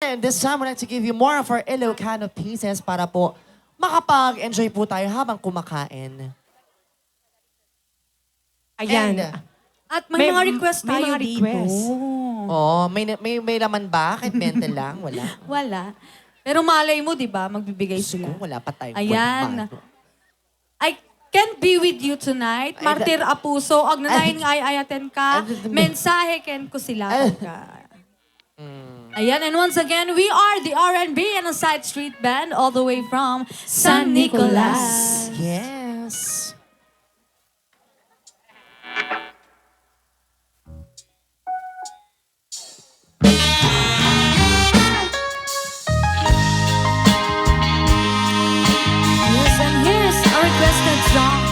And this time, we'd like to give you more of our Ilocano pieces para po makapag-enjoy po tayo habang kumakain. Ayan. And, At may mga request may tayo mga dito. request. oh, may laman ba? Kahit 20 lang? Wala. Wala. Pero malay mo, di ba? Magbibigay sila. Kung wala pa tayong Ayan. kwento. I can't be with you tonight. Martir Apuso. Agnanayin nga ayaten ka. Mensahe ken ko sila ka. Ayan, and once again, we are the R&B and a Side Street Band all the way from San Nicolas. Yes. Yes, and here's a requested song.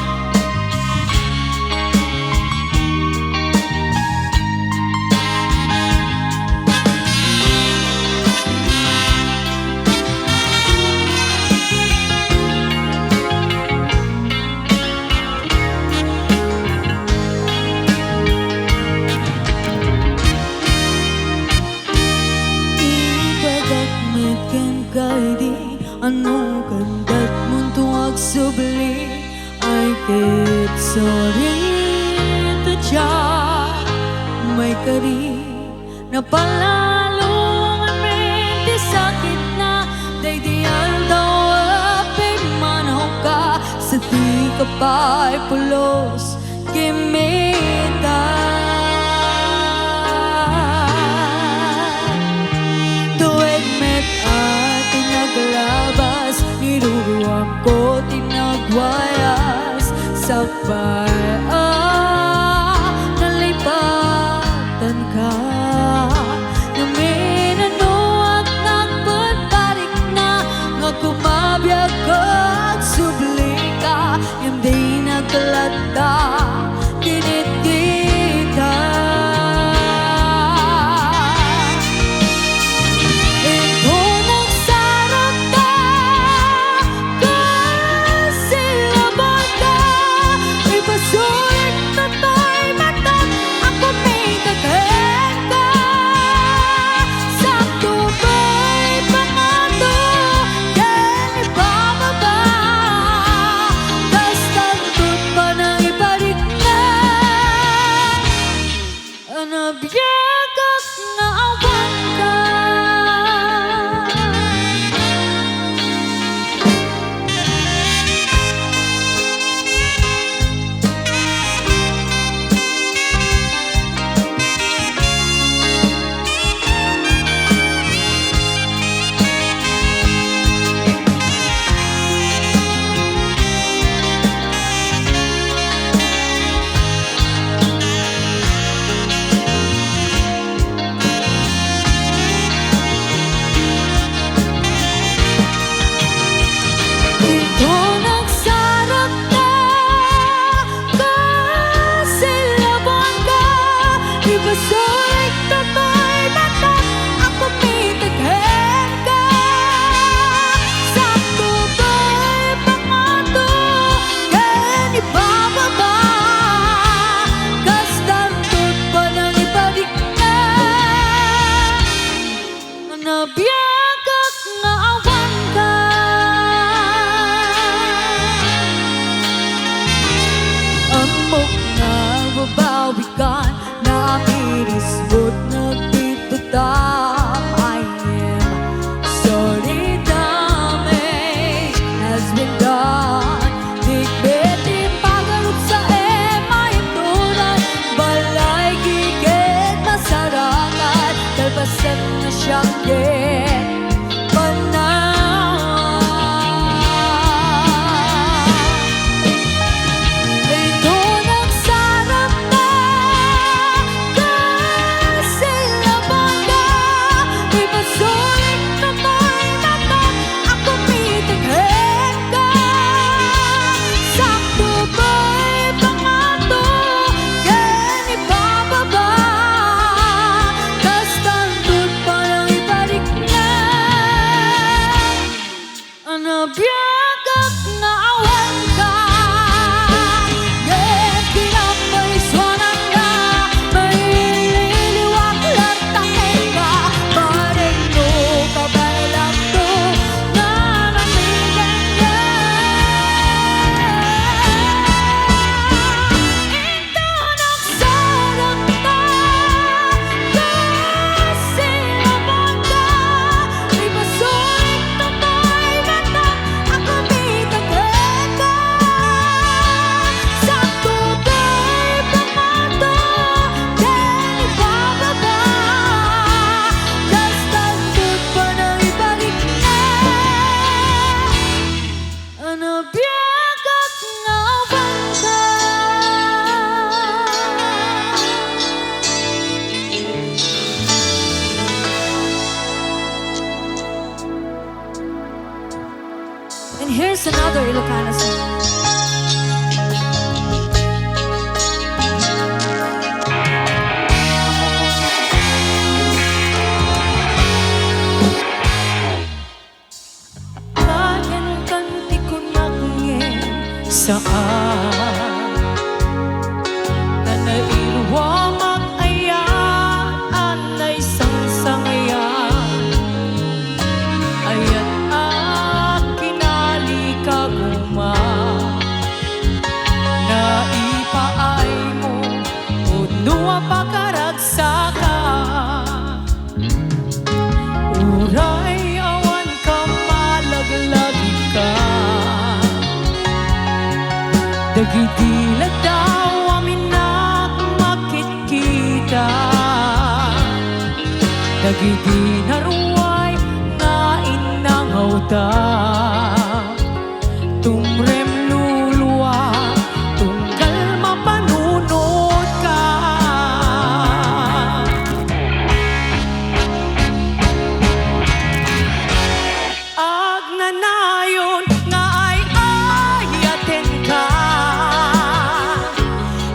Ipagakmitkan kay di ano kandat mong tuwag subli I get sorry to try may kari na palalungan rin di sakit na day di daw apay manaw ka sa di ka pa'y pulos kimita. Tuwid met at tinaglabas niruruam ko tinagwayas sabay nalipatan ka namin ano at nagpagparik na nga kumabiyag ka at subli ka yung di nagkalata kinit kita. Ito nagsarap ka kasi labang ka ipasulit na to'y mata ako may kakain ka sakto ba'y pangato yan ibababa tas tantod pa nang ibalik na nabiyagak na awan ka. Ito nagsarap ka kasi labang ka ipasulit na to'y mata ako may taghen ka sakto ba'y pangato yan ibababa kas tantod pa nang ibalik na nabiyagak nga awan ka. Amok na babawi ka na miris mo't nagtitutam I am sorry damage has been done Digbitin pagalut sa emay tunay balay gigit masarakan dalbasan na siyang get ito nagsarap ka kasi labang ka ipasulit na to'y mata ako may taghen ka sakto ba'y pangato yan ibababa tas tantod pa nang ibalik na And here's another Ilocano song. Kayan kanti ko nagngin saan na nailwa mag-ayaan na isang sangayan ayat kinali ka guma na ipaay mo unua pakaragsakan uray awan ka malaglagi ka dagiti daw amin na makikita dagiti naruway nga inangaw ta tumrem luluwa tunggal mapanunod ka ag nanayon nga ay ayaten ka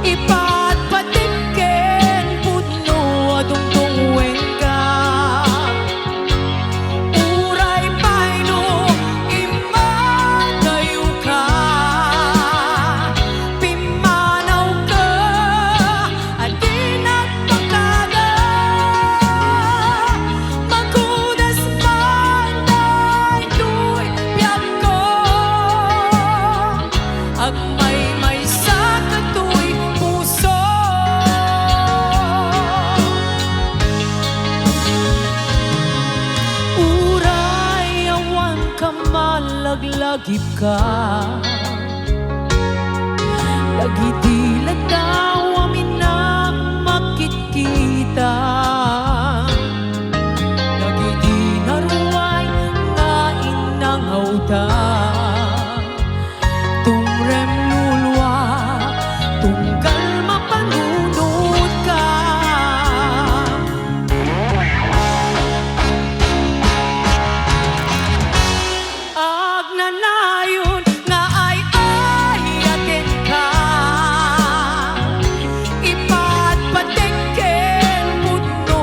ipatpatikken pudno adungtungwen ka uray paino imadayo ka pimanaw ka adinat pagkada magudas man daytoy biyag ko ag may sa katoy puso uray awan ka malaglagip ka dagiti daw amin na makikita dagiti naruway nga inangaw ta tumrem luluwa tunggal mapanunod ka ag nanayon nga ay ayaten ka ipatpatikken pudno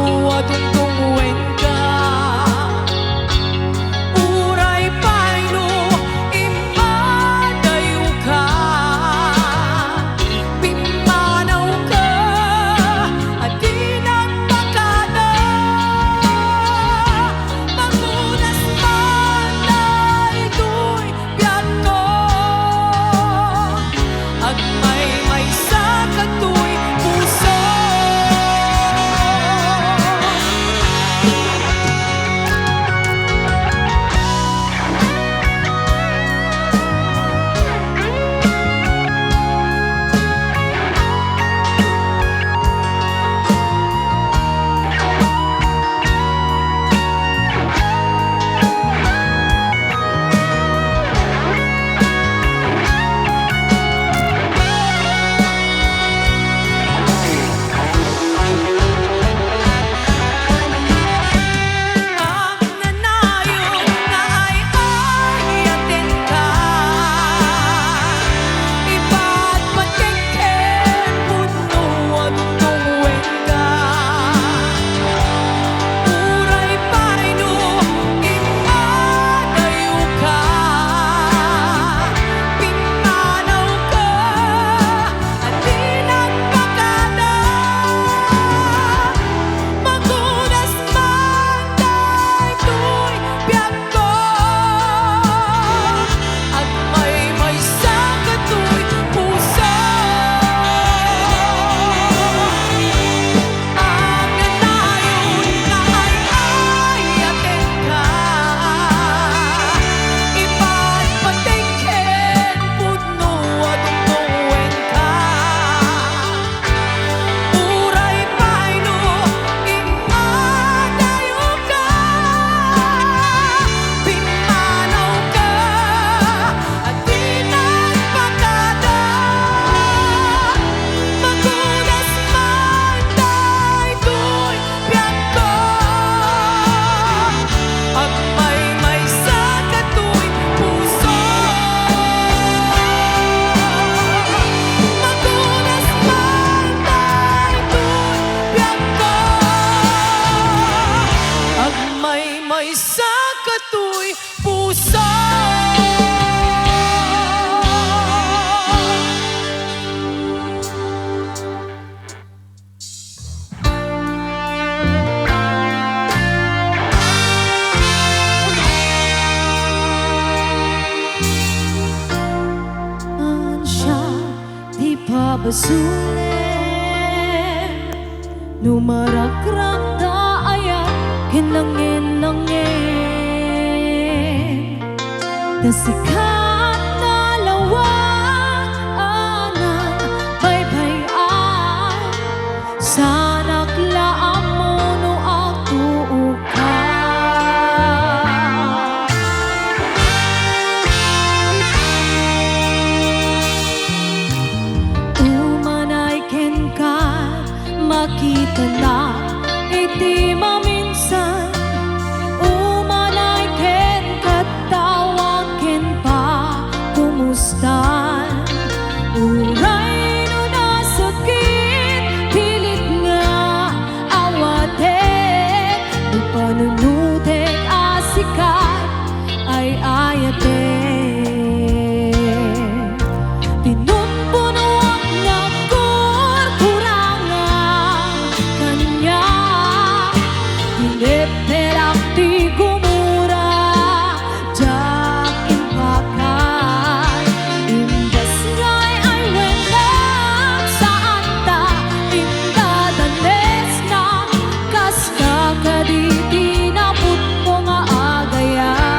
kato'y puso. Siya di pa basulit Numarakrak da ayan kinangin-langin Dasikat na lawak anang baybayan Sanak laam mo no ako ka Umanay ken ka makita na iti maminsan Umanay ken katawag ken pa kumustan Uray no nasakit pilit nga awatek Di panunutek asikat ay ayatek Pinumpunuak na kurkurangan kanya Piniperak di gumura Jak impakan Indas ngay ay wenang saan ta Indadanes na Kasta ka di tinapot mo nga agayan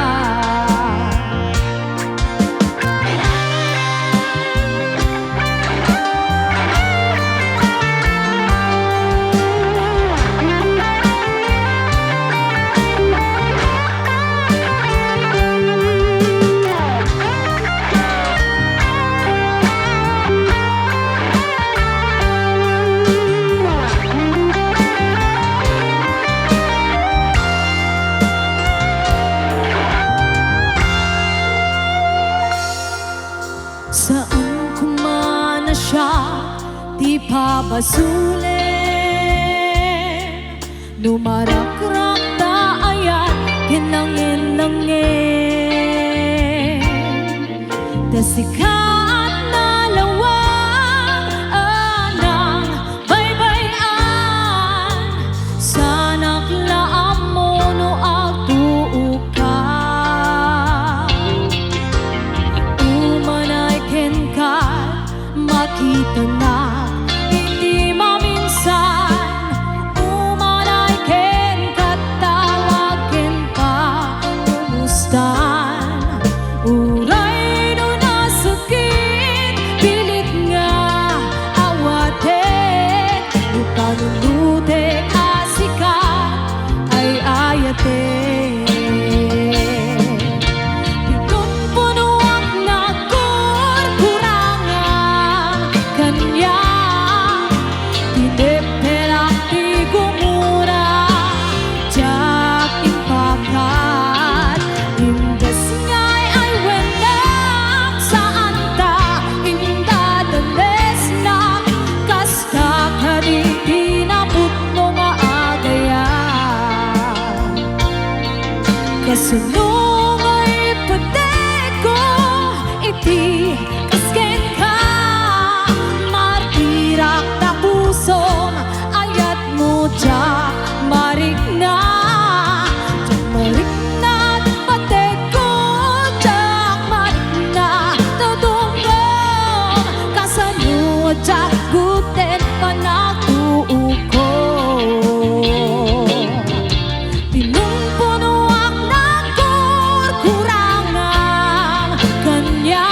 Saan kumana siya, di pa basulit Lumarakrak na ayan, kinangin-langin Dasikat na lawang anang baybayan Sanak laam mo no ako ka Umanay ken ka makita na hindi maminsan Umanay ken katawag ken pa kumustan Uray no nasakit pilit nga awatek Upanunutek asikat ay ayatek Pinumpunuak na kurkurangan kanya Piniperak di gumura Jak impakat Indas ngay ay wenang saan ta Indadanes na Kasta ka di tinapot mo nga agayan Kasunong ay pateko iti kasken ka Martirak na pusong ayat mo jak marik na Jak marik na pateko jak marik na Tadungdong kasano jak guten panakuuko Pinumpunuak na kurkurangan kanya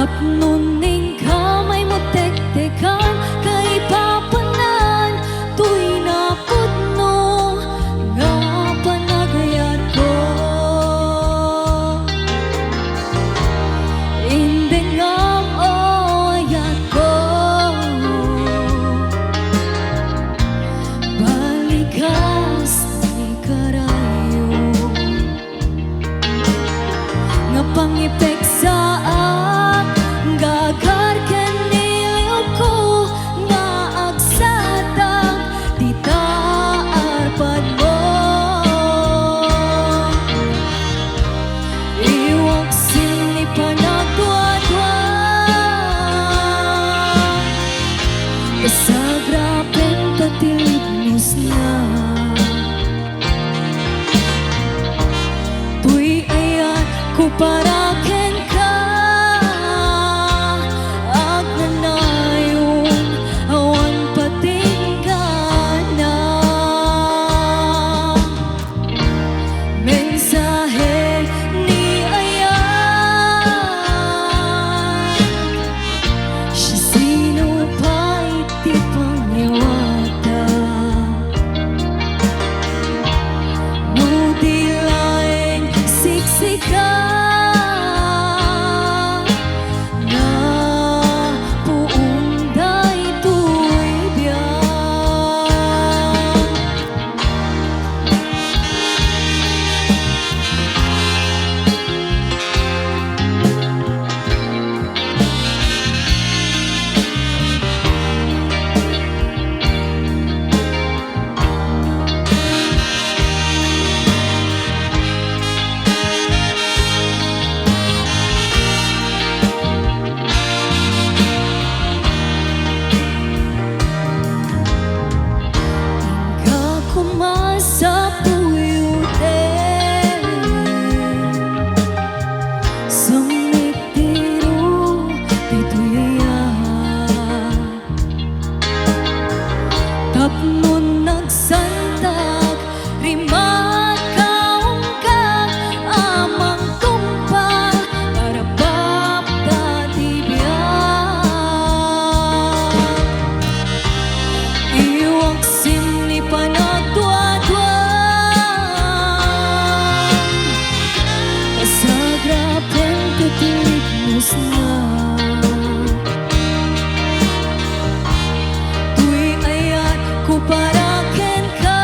Tapnon ning kamay mo tek-tekan kay papanan tuy napudno nga panagayat ko. Indengam oyat ko balikas ni karayo nga pangipek sa gagar kaniliw ko nga agsadang di taarpad mo. Iwag sini panagdwa-dwa kasagrapen tatilidnos na tuy ayan ko para ken ka agnanayong awan patinggana. Mensahe ni ayan siya sino pa iti pangyawata no di laeng siksika na puong daytoy biyan. Kakumasa puyute sumitiro tituya tapnon nagsantag rimat kaong ka amang tumpa para papatibyan. Iwag sini panagdwa-dwa kasagrapen tatilidnos na tuy ayan ko para ken ka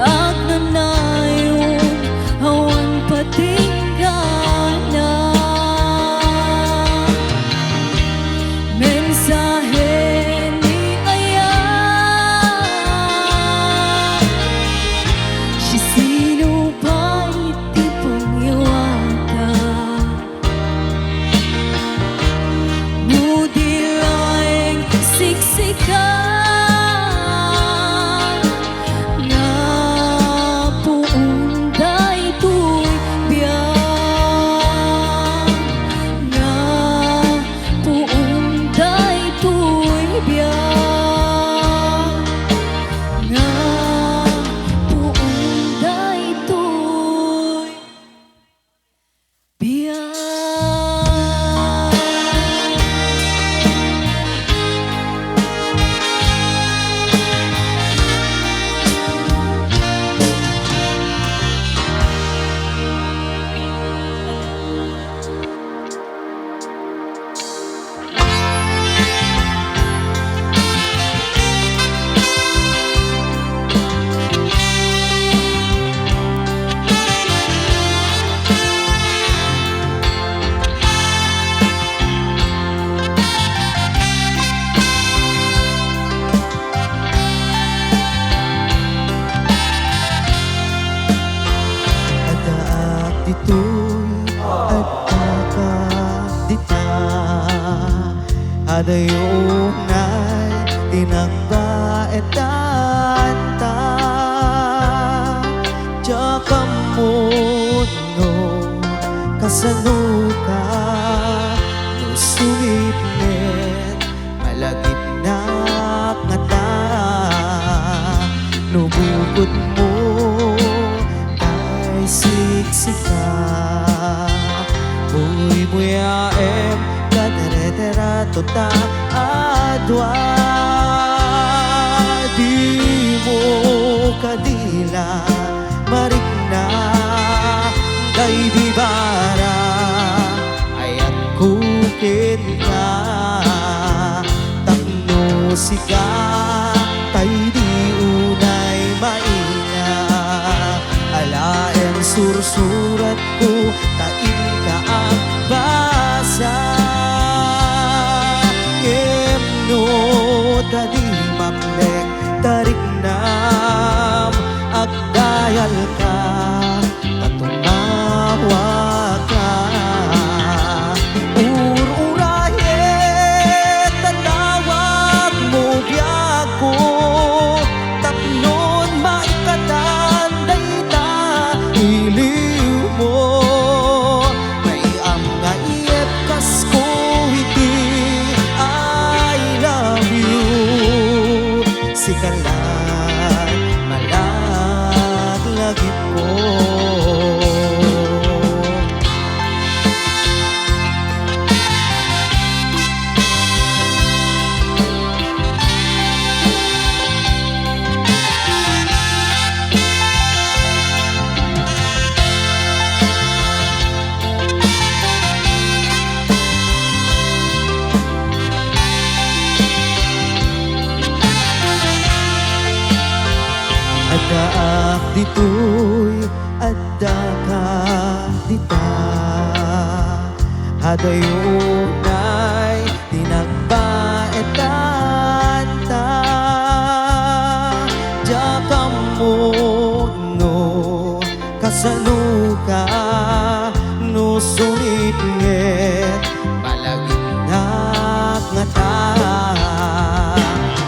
agnanayong awan patinggana. Mensahe ni ayan siya sino pa iti pangyawata no di laeng siksika nga puong daytoy biyan. Nga puong daytoy biyan. Nga puong daytoy biyan. Adaak dito'y agkakadita Adayong na'y tinagbaetan ta Diya muno kasanuka no sumipnet malagip na ngata no bukod mo kay siksika buyaem kaderetera tota adwa di mo kadila marikna kay di bara ayat kukin ka tangno sika tay di unay maina alaen sursurat ko tain ka ang basa emno tadi mambek tarik nam agdayal ka katumawa ka ururahe tatawag mo biyak ko tapnon maikatan dayta iliw mo may am nga iyep kas ko iti I love you sikalan malaglagip ko Adaak ditoy, adda ka dita Hadayunay, tinagbaetan ta Diyakam mo no, kasanuka no sumipnget Palaginak nga ta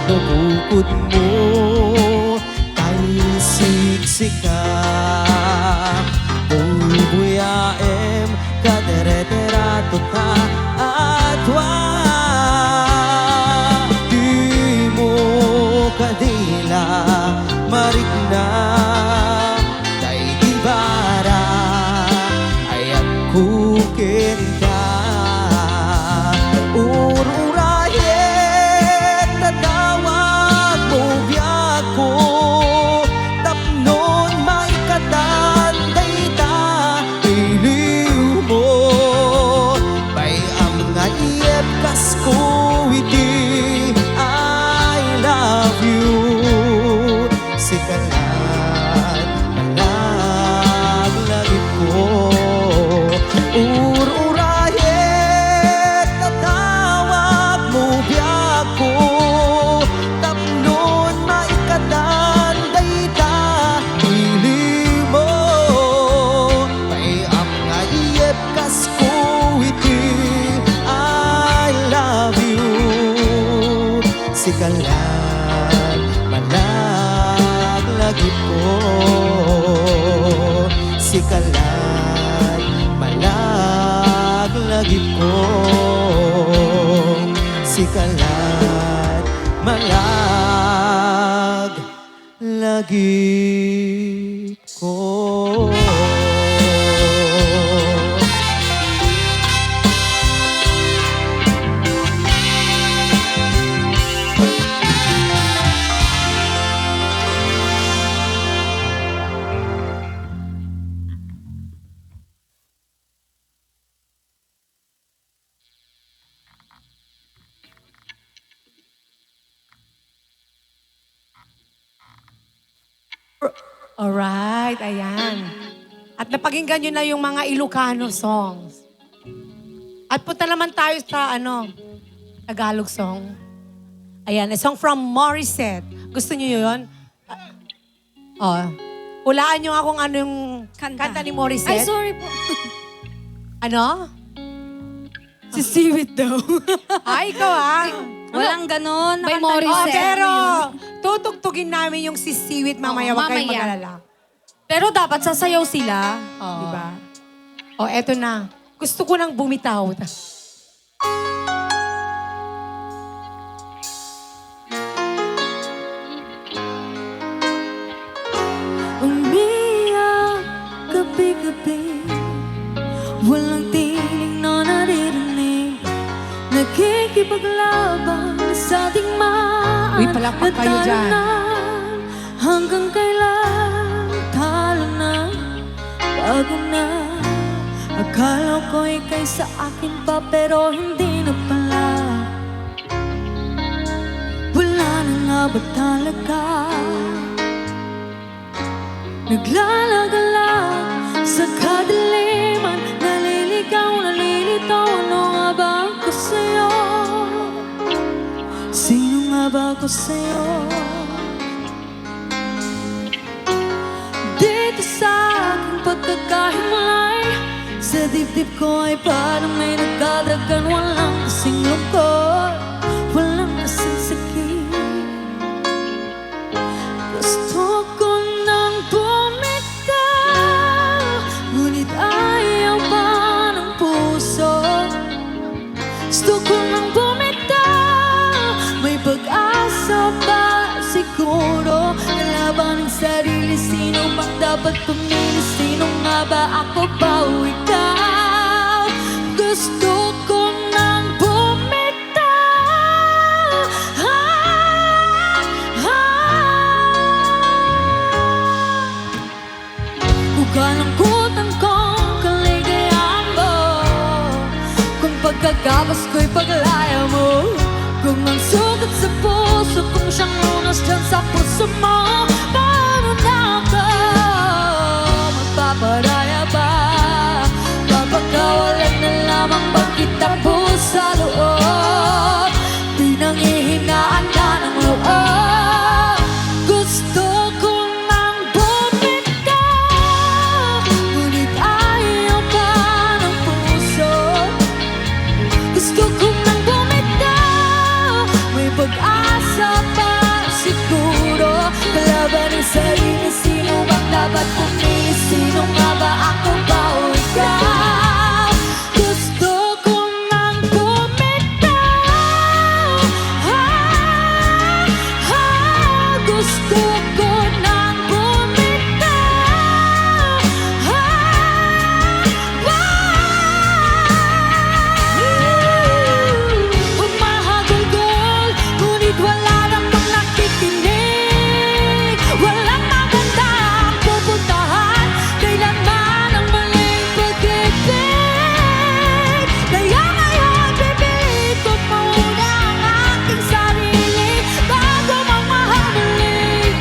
Nabukod mo siksika buyaem kaderetera tota atwa di mo kadila marikna tay di bara ayat kukin ka ururaye tatawag mo biyak ko tapnon maikatan dayta iliw mo bayam nga iyep kas ko iti I love you sikalan malaglagip ko ururahe tatawag mo biyak ko tapnon maikatan dayta iliw mo bayam nga iyep kas ko iti I love you sikalan malaglagip ko sikalan malaglagip ko sikalan malaglagip ko Alright, ayan. At napakinggan nyo na yung mga Ilocano songs. At punta naman tayo sa Tagalog song. Ayan, a song from Morissette. Gusto nyo yun? Hulaan nyo nga kung ano yung kanta ni Morissette. Ay, sorry po. Ano? Si Seaweed daw. Ay, ikaw Walang ganon. By Nakanta- Morissette. pero tutugtugin namin yung sisiwit mamaya. Huwag kayong mamaya. mag-alala. Pero dapat sasayaw sila. Di ba? Eto na. Gusto ko nang bumitaw. Umiyak gabi-gabi, walang tinig Pakikipaglaban sa ating Uy, palakpak kayo dyan. natalunan. Hanggang kailan talo na, bago na. Akala ko ika'y sa akin pa, pero hindi na pala. Wala na nga ba talaga? Naglalagalang sa kadiliman, naliligaw, nalilitaw. Ano nga ba ako sa'yo? Sino nga ba ako sa'yo? Dito sa aking pagkakahimlay, sa dibdib ko ay parang may nagdadagan. Walang kasing lungkot, walang kasing sakit. Gusto ko nang bumitaw, ngunit ayaw pa ng puso. Gusto ko nang bumitaw, may pag-asa pa siguro. Kalaban ng sarili, sino bang dapat pumili? Sino nga ba, ako ba o ikaw? Gusto ko nang bumitaw. Kung kalangkutan kong kaligayahan mo, kung pagkagabas ko'y paglaya mo, kung ang sugat sa puso kung siyang lunas dyan sa puso mo, paano na ako magpaparaya ba? Papakawalan na lamang ba kita po sa loob? Di nanghihinaan na ng loob. Gusto ko nang bumitaw, ngunit ayaw pa ng puso. Gusto ko nang bumitaw, may pag-asa pa siguro. Kalaban ng sarili, sino bang dapat pumili? Sino nga ba, ako ba o ikaw? Gusto ko nang bumitaw. Gusto ko nang bumitaw. Humahagulgol, ngunit wala namang nakikinig. Walang maganda ang pupuntahan, kailanman ang maling pag-ibig. Kaya ngayon pipilit ko muna ang aking sarili bago magmahaling.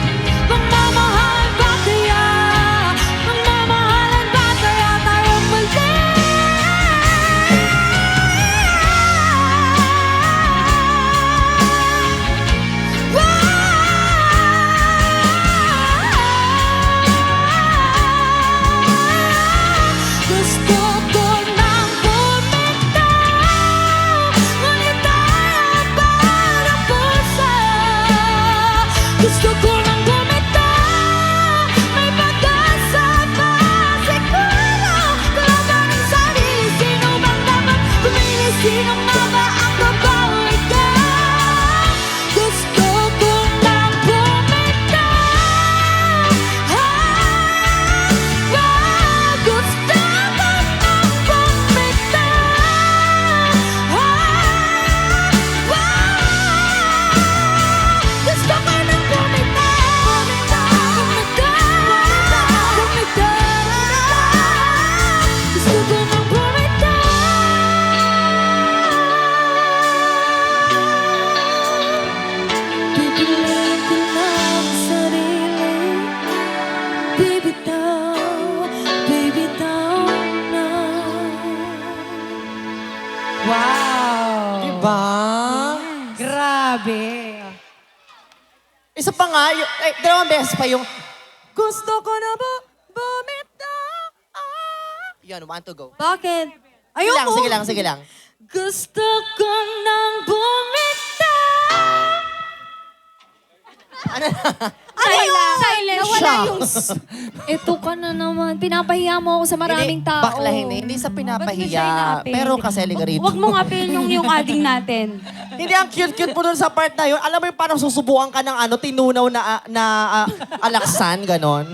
Magmamahalan ba kaya? Magmamahalan ba kaya tayong muli? Gusto ko nang bumitaw, ngunit ayaw pa ng puso. Gusto ko nang bumitaw, may pag-asa pa siguro. Kalaban ng sarili, sino bang dapat pumili? Sino nga ba, ako ba o ikaw? Gusto ko nang bumitaw. Gusto ko nang bumitaw. Gusto ko nang bumitaw. Gusto ko nang bumitaw. Pipiliin ko lang sarili. Bibitaw na. Wow! Diba? Grabe. Isa pa nga, dalawang beses pa yung gusto ko na ba bumitaw? Yan, 1 to go. Bakit? Sige lang, Ayoko. sige lang, sige lang. Gusto ko nang bumitaw. Silent. Nawala yung... Ito ka na naman. Pinapahiya mo ako sa maraming Hindi, tao. Bakla, hindi sa Ba't mo siya pinapahiya. ina-apel? Pero kasi ligarito. Huwag mong apel yung ading natin. Hindi, ang cute-cute mo dun sa part na yun. Alam mo yung parang susubukan ka ng tinunaw na alaksan, ganon.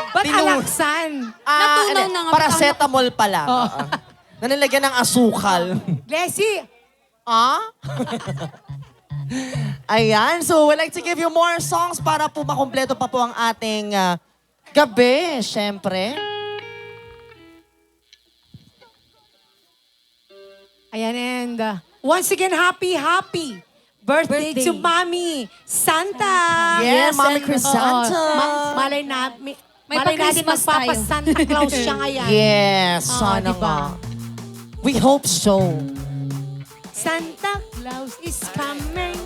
Ba't Tinu- alaksan? Natunaw hindi, na nga, paracetamol pala. Oh. na nilagyan ng asukal. Leslie, Ayan, so we'd like to give you more songs para po makumpleto pa po ang ating gabi, syempre. ayan, and once again, happy birthday to Mami Santa. Yes, Mami and- Crisanta. Malay na, May malay natin pa-Christmas tayo. magpapa-Santa Claus siya ngayon. Yes, sana diba? nga. We hope so. Santa Claus is coming.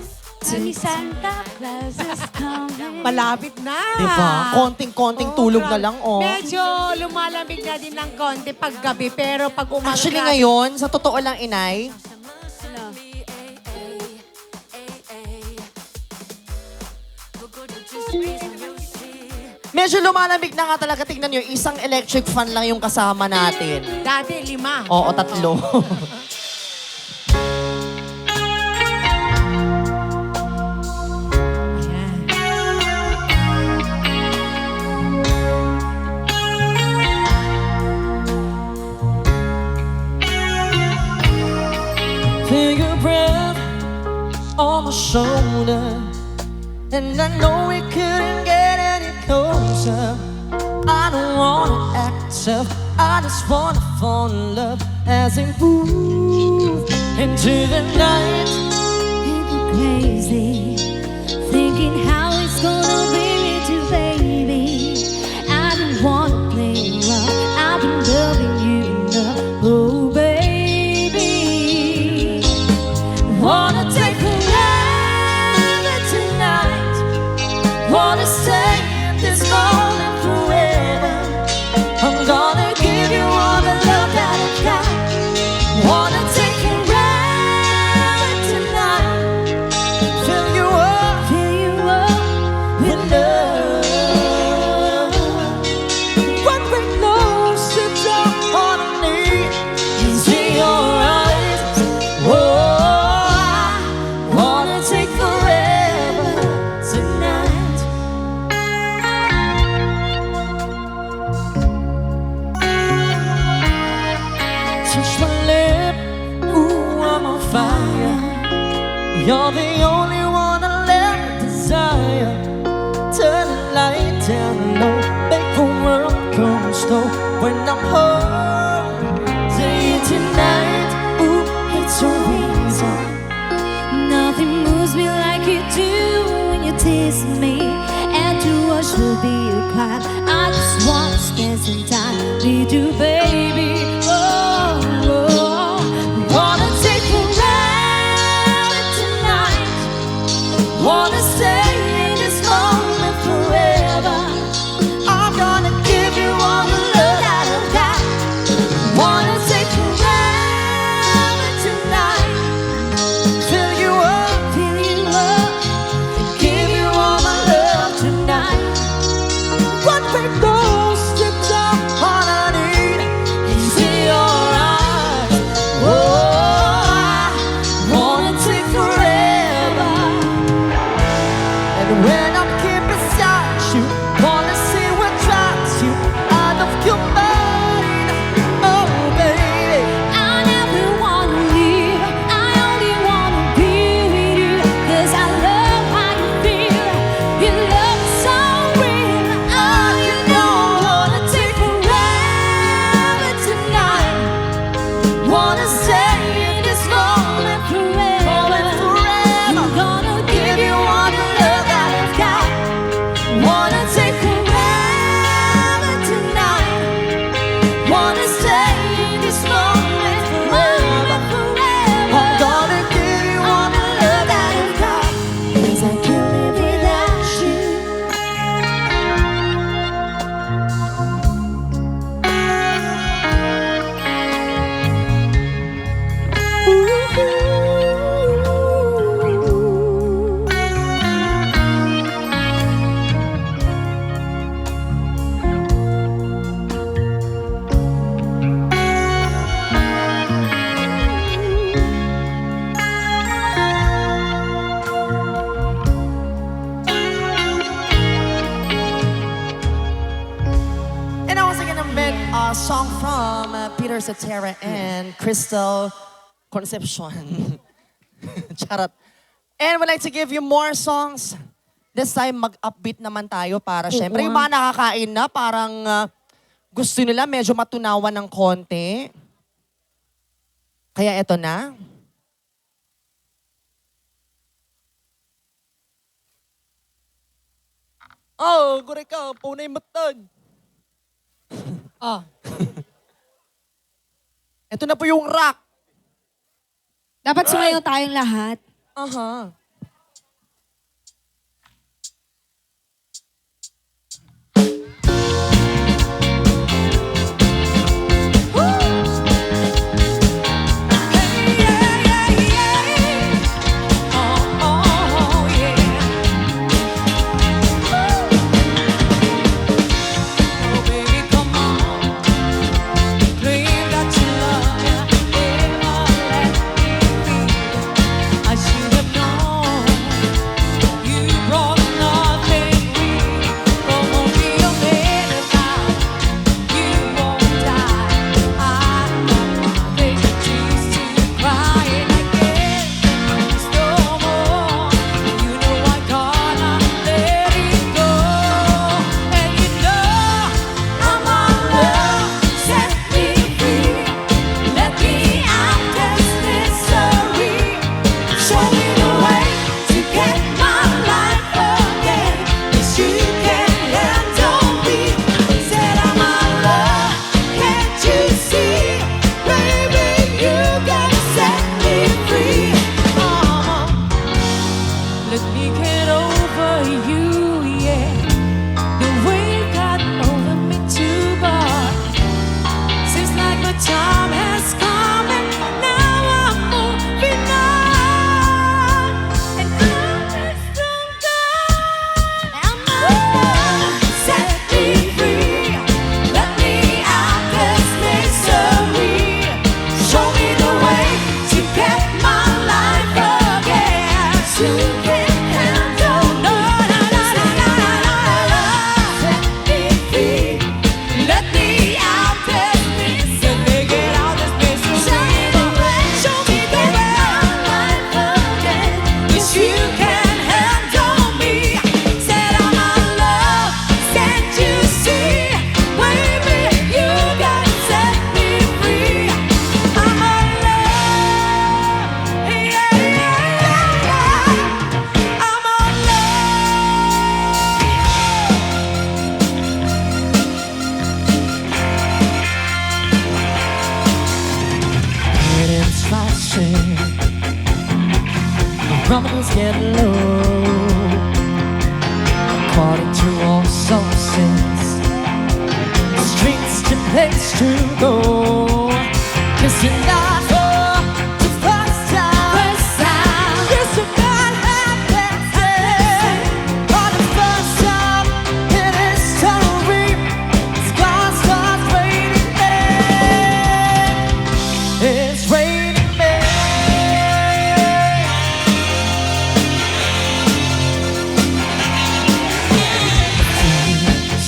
Santa Claus is coming. Malapit na. Diba? Konting-konting Oo, tulog na grabe. lang, oh. Medyo lumalamig na din ng konti pag gabi, pero pag umaga Actually na- ngayon, sa totoo lang, Inay, medyo lumalamig na nga talaga. Tignan nyo, isang electric fan lang yung kasama natin. Dati 5. Oo, 3. Feel your breath on my shoulder, and I know we couldn't get any closer. I don't wanna act tough, I just wanna fall in love as we move into the night. People crazy, thinking how it's gonna be with you, baby. I don't wanna play rough. I've been loving you enough, oh baby. Wanna take forever tonight, wanna stay in this moment forever. I'm gonna give you all the love that I've got. Wanna take forever tonight, fill you up with love. When we're close to dawn, all I need is in your eyes. Oh, I wanna take forever tonight. Touch my lip, ooh, I'm on fire. You're the only one I let desire. Turn the light down low, make the world go slow. When I'm home to you tonight, ooh, it's a reason. Nothing moves me like you do when you taste me. And to watch will be a crime. I just wanna spend some time with you, baby. Oh, oh. Wanna take forever tonight, wanna stay in this moment forever. I'm gonna give you all the love that I've got. Wanna take forever tonight, fill you up, give you all my love tonight. When we're a song from Peter Cetera and Crystal Concepcion. Charot. And we'd like to give you more songs. This time, mag-upbeat naman tayo para syempre yung mga nakakain na parang gusto nila medyo matunawan ng konti. Kaya eto na. Oh, gure ka, punay matan. Oh. Ito na po yung rock. Dapat sumayaw tayong lahat. Aha. Rumbles get low. According to all sources, streets to place to go. 'Cause you're not for the first time. Yes, you got happiness. For the first time in history, scars start raining men. It's raining men.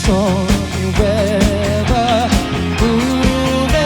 Stormy weather, moving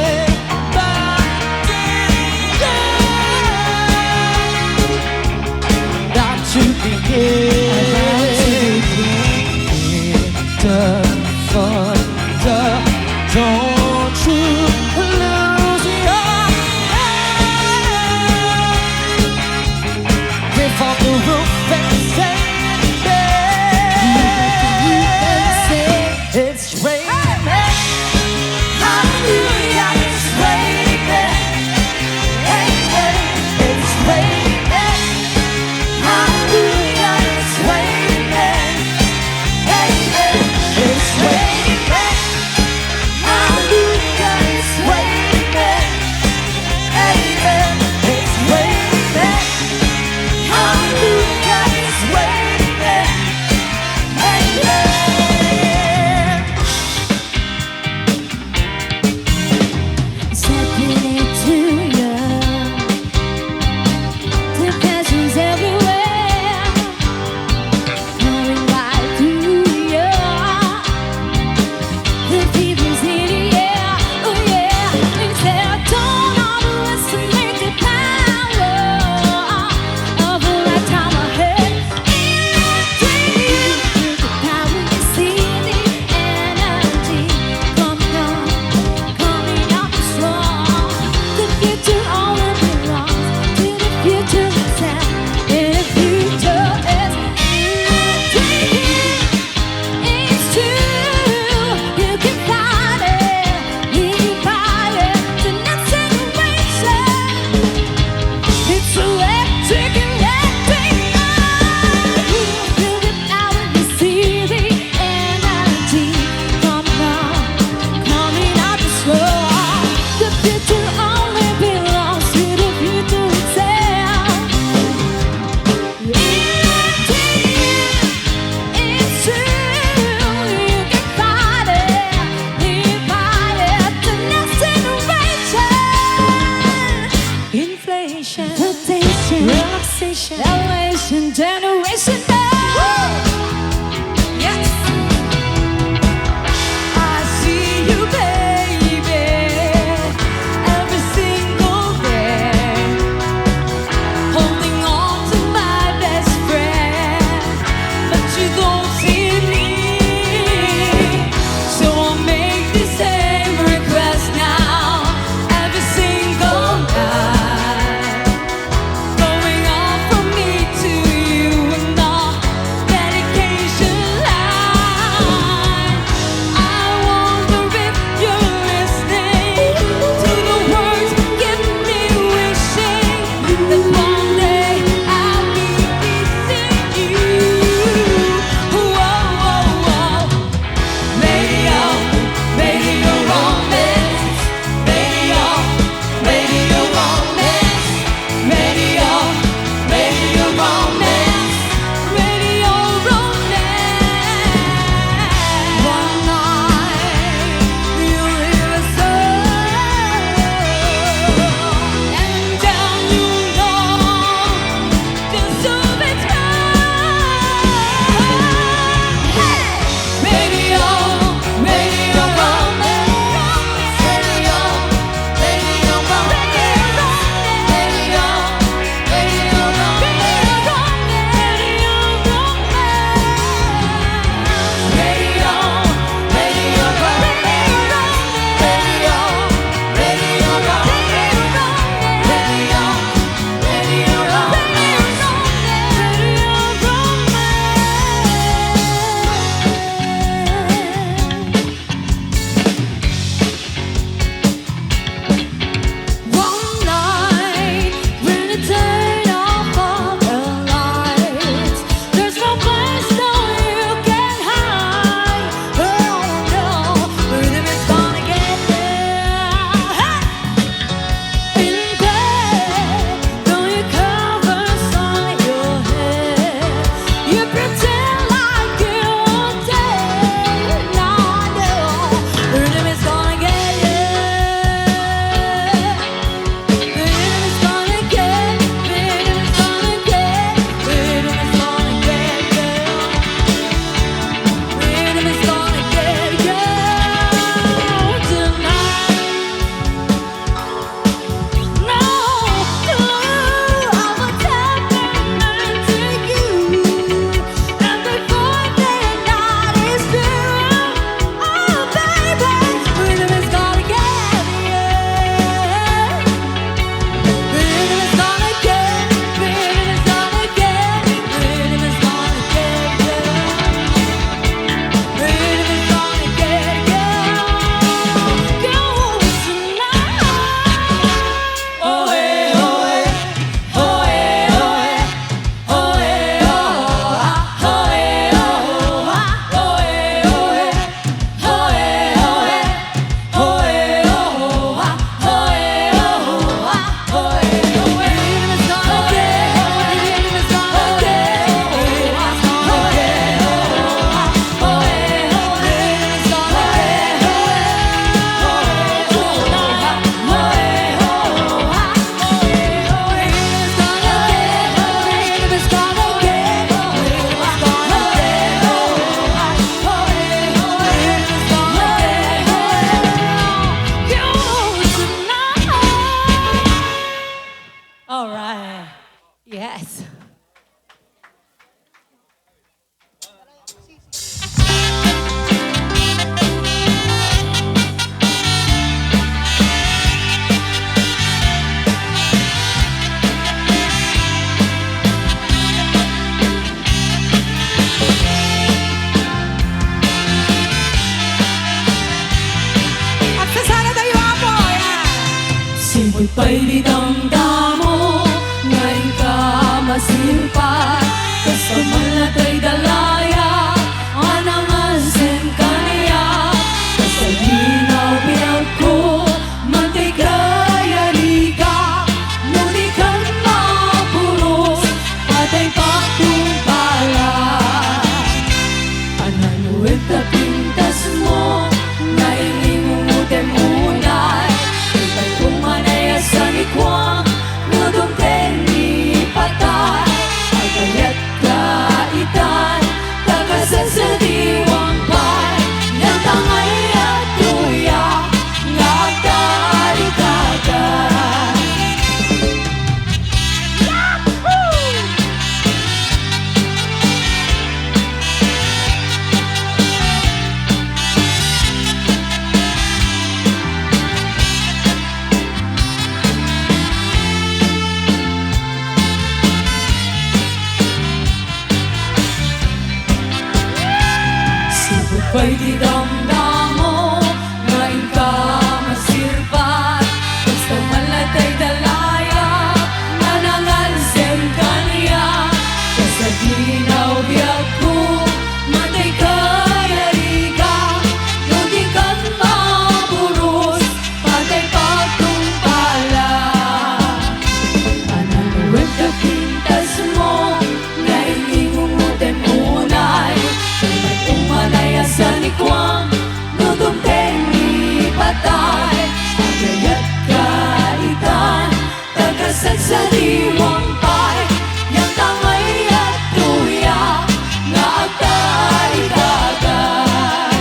Elevation generation now. Yes! I see you, baby, every single day, holding on to my best friend, but you don't see me. So I'll make the same request now, every single night, going on from me to you and all dedication line. I wonder if you're listening to the words give me wishing that one day I'll be kissing you. Whoa, whoa, whoa. Radio, radio romance. Radio, radio romance. Radio, radio romance. Radio romance. One night you'll hear a song, and down you know just so it's Radio, radio romance. Radio, radio romance. Radio, radio romance. Radio, radio romance. Radio, radio romance. Radio, radio One night, when you turn off all the lights, there's no place no you can hide. Oh no, rhythm is gonna get you. In bed, though your covers on your head, you pretend like you're dead. No, no, rhythm is gonna get you. Rhythm is gonna get, rhythm is gonna get, rhythm is gonna get you. Rhythm is gonna get you tonight. No, I'm a temperament to you, and before the night is through, oh baby, rhythm is gonna get you. Rhythm is gonna get, rhythm is gonna get, rhythm is gonna get you. Rhythm is gonna get you. Go tonight. Oh hey, oh hey, oh hey, oh hey, oh hey, oh ah, oh hey, oh ah, oh hey, oh hey, oh hey, oh hey, oh hey, oh ah, oh hey, oh ah, oh hey, oh hey. Rhythm is gonna get, rhythm is gonna get, rhythm is gonna get, oh ah, oh hey, oh rhythm is gonna get, oh hey, oh ah, oh hey, oh ah, oh hey, oh rhythm is gonna get, rhythm is gonna get, rhythm is gonna get, oh ah, oh hey, oh rhythm is gonna get, you tonight. All right. Yes. Magsasala tayo ako. Yan. Simoy pa'y dinamdamo, ngayon ka masimpa, kasamal na ta'y dalaya, anangasin ka niya, kasalinaw pinag ko, mantikaya riga, muli kang mapuros, patay patumpala. Ananuit na pintas mo, nailingungutin munay, ikay kumanaya sa nikwang, nudong teni patay. Sabay di damdamo ngayon ka masirpat basta malatay dalaya nanangalsen kaniya basta ginaw biyak ko matay kaya riga nudi kan maburos patay pagkumpala ananuwag ka pintas mo ngayon ingumutin unay may umanaya sa likwang nudumteng ipatay agayat kaitan tagasag sa diwang pay yang tangay at tuya nga agtay dagan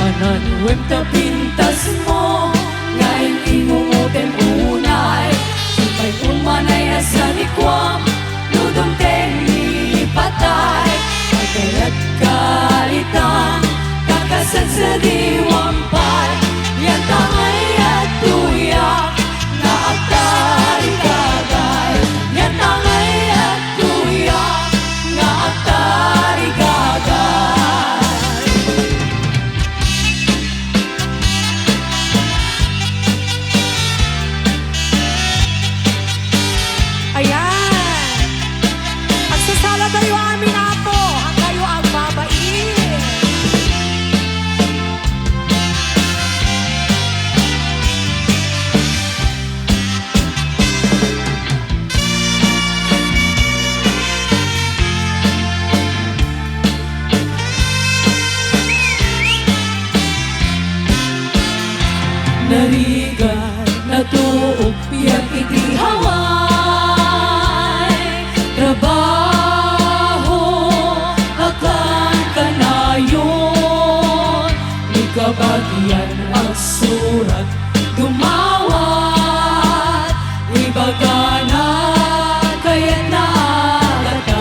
ananuwag ka pintas mo ngayon ingumutin unay may umanaya sa likwang nudumteng ipatay agayat kaitan kakasad sa diwang pay yan tangay at tuya na agtay kagay yan tangay at tuya na agtay kagay Ayan. Magsasala tayo amin na po. Ang kayo ang babain. Narigan na tuog piyak iti haway trabaho akan kanayon ni kabagyan ang surat dumawat ibagana kaya naagatan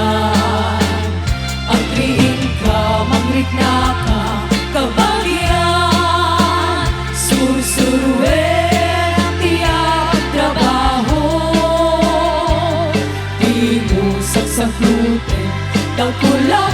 ang kriing ka mangrit na ka kabagyan susuruin tiyak trabaho di mo saksaklute daw kula